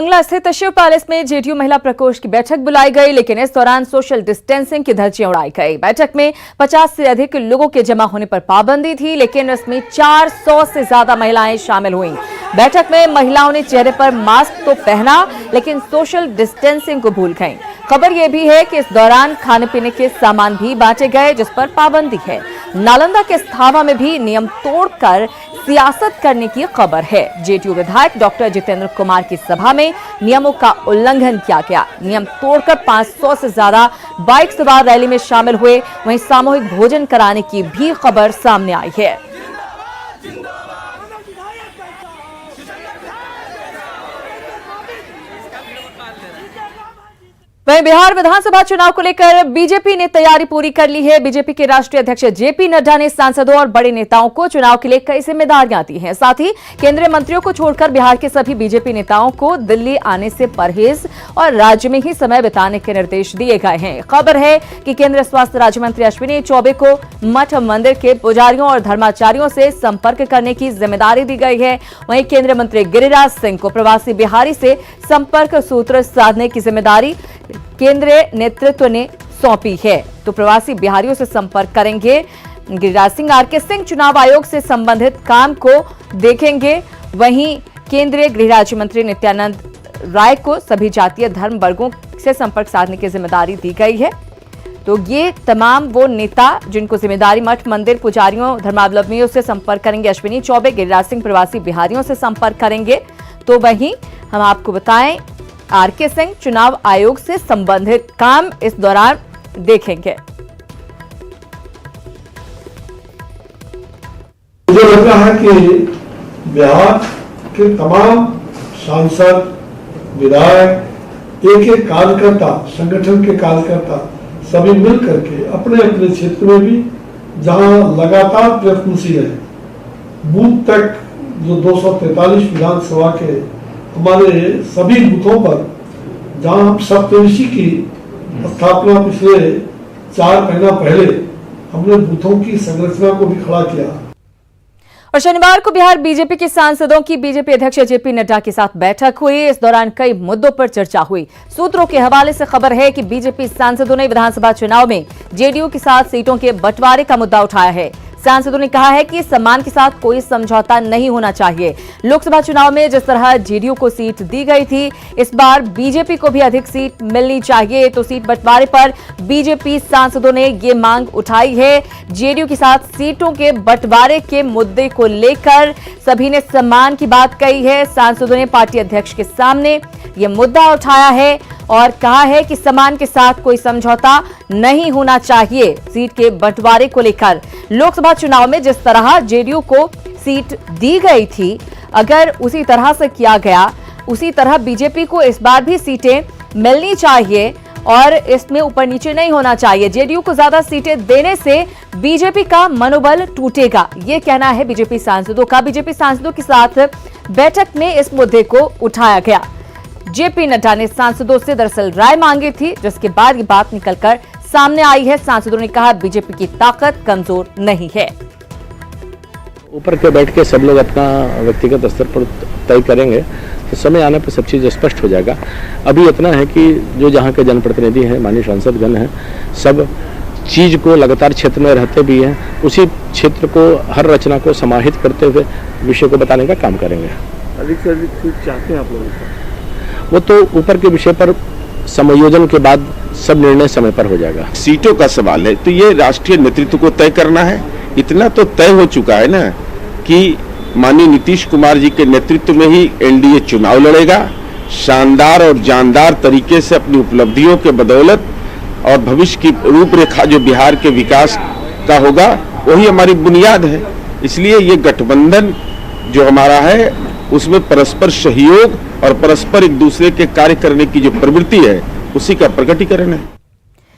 बंगला स्थित शिव पैलेस में जेडीयू महिला प्रकोष्ठ की बैठक बुलाई गई, लेकिन इस दौरान सोशल डिस्टेंसिंग की धज्जियां उड़ाई गई। बैठक में 50 से अधिक लोगों के जमा होने पर पाबंदी थी, लेकिन इसमें 400 से ज्यादा महिलाएं शामिल हुईं। बैठक में महिलाओं ने चेहरे पर मास्क तो पहना, लेकिन सोशल डिस्टेंसिंग को भूल गईं। खबर यह भी है कि इस दौरान खाने पीने के सामान भी बांटे गए, जिस पर पाबंदी है। नालंदा के स्थावा में भी नियम तोड़कर सियासत करने की खबर है। जेडीयू विधायक डॉक्टर जितेंद्र कुमार की सभा में नियमों का उल्लंघन किया गया। नियम तोड़कर 500 से ज्यादा बाइक सवार रैली में शामिल हुए। वहीं सामूहिक भोजन कराने की भी खबर सामने आई है। वहीं बिहार विधानसभा चुनाव को लेकर बीजेपी ने तैयारी पूरी कर ली है। बीजेपी के राष्ट्रीय अध्यक्ष जेपी नड्डा ने सांसदों और बड़े नेताओं को चुनाव के लिए कई जिम्मेदारियां दी हैं। साथ ही केंद्रीय मंत्रियों को छोड़कर बिहार के सभी बीजेपी नेताओं को दिल्ली आने से परहेज और राज्य में ही समय बिताने के निर्देश दिए गए हैं। खबर है कि केंद्रीय स्वास्थ्य राज्य मंत्री अश्विनी चौबे को मठ मंदिर के पुजारियों और धर्माचार्यों से संपर्क करने की जिम्मेदारी दी गई है। वहीं केंद्रीय मंत्री गिरिराज सिंह को प्रवासी बिहारी से संपर्क सूत्र साधने की जिम्मेदारी केंद्रीय नेतृत्व ने सौंपी है। तो प्रवासी बिहारियों से संपर्क करेंगे गिरिराज सिंह। आरके सिंह चुनाव आयोग से संबंधित काम को देखेंगे। वहीं केंद्रीय गृह राज्य मंत्री नित्यानंद राय को सभी जातीय धर्म वर्गों से संपर्क साधने की जिम्मेदारी दी गई है। तो ये तमाम वो नेता जिनको जिम्मेदारी मठ मंदिर पुजारियों धर्मावलंबियों से संपर्क करेंगे। अश्विनी चौबे गिरिराज सिंह प्रवासी बिहारियों से संपर्क करेंगे। तो वहीं हम आपको बताएं आरके सिंह चुनाव आयोग से संबंधित काम इस दौरान देखेंगे। मुझे लगता है कि बिहार के तमाम सांसद विधायक एक कार्यकर्ता संगठन के कार्यकर्ता सभी मिल करके अपने अपने क्षेत्र में भी जहां लगातार प्रयत्नशील है बूथ तक जो 243 विधानसभा के हमारे सभी बूथों पर जहां हम सप्तऋषि की स्थापना पिछले 4 महीना पहले हमने बूथों की संरचना को भी खड़ा किया। और शनिवार को बिहार बीजेपी के सांसदों की बीजेपी अध्यक्ष जेपी नड्डा के साथ बैठक हुई। इस दौरान कई मुद्दों पर चर्चा हुई। सूत्रों के हवाले से खबर है कि बीजेपी सांसदों ने विधानसभा चुनाव में जेडीयू के साथ सीटों के बंटवारे का मुद्दा उठाया है। सांसदों ने कहा है कि सम्मान के साथ कोई समझौता नहीं होना चाहिए। लोकसभा चुनाव में जिस तरह जेडीयू को सीट दी गई थी, इस बार बीजेपी को भी अधिक सीट मिलनी चाहिए। तो सीट बंटवारे पर बीजेपी सांसदों ने ये मांग उठाई है। जेडीयू के साथ सीटों के बंटवारे के मुद्दे को लेकर सभी ने सम्मान की बात कही है। सांसदों ने पार्टी अध्यक्ष के सामने ये मुद्दा उठाया है और कहा है कि सम्मान के साथ कोई समझौता नहीं होना चाहिए। सीट के बंटवारे को लेकर लोकसभा चुनाव में जिस तरह जेडीयू को सीट दी गई थी, अगर उसी तरह से किया गया, उसी तरह बीजेपी को इस बार भी सीटें मिलनी चाहिए और इसमें ऊपर नीचे नहीं होना चाहिए। जेडीयू को ज्यादा सीटें देने से बीजेपी का मनोबल टूटेगा, ये कहना है बीजेपी सांसदों का। बीजेपी सांसदों के साथ बैठक में इस मुद्दे को उठाया गया। जेपी नड्डा ने सांसदों से दरअसल राय मांगी थी, जिसके बाद ये बात निकलकर सामने आई है। सांसदों ने कहा बीजेपी की ताकत कमजोर नहीं है। ऊपर के बैठ के सब लोग अपना व्यक्तिगत स्तर पर तय करेंगे तो समय आने पर सब चीज़ स्पष्ट हो जाएगा। अभी इतना है कि जो जहाँ के जनप्रतिनिधि हैं, माननीय सांसदगण हैं, सब चीज़ को लगातार क्षेत्र में रहते भी हैं, उसी क्षेत्र को हर रचना को समाहित करते हुए विषय को बताने का काम करेंगे। अधिक से अधिक सीट चाहते हैं आप लोग? वो तो ऊपर के विषय पर समायोजन के बाद सब निर्णय समय पर हो जाएगा। सीटों का सवाल है तो ये राष्ट्रीय नेतृत्व को तय करना है। इतना तो तय हो चुका है ना कि माननीय नीतीश कुमार जी के नेतृत्व में ही एनडीए चुनाव लड़ेगा। शानदार और जानदार तरीके से अपनी उपलब्धियों के बदौलत और भविष्य की रूपरेखा जो बिहार के विकास का होगा वही हमारी बुनियाद है। इसलिए ये गठबंधन जो हमारा है उसमें परस्पर सहयोग और परस्पर एक दूसरे के कार्य करने की जो प्रवृत्ति है उसी का प्रकटीकरण है।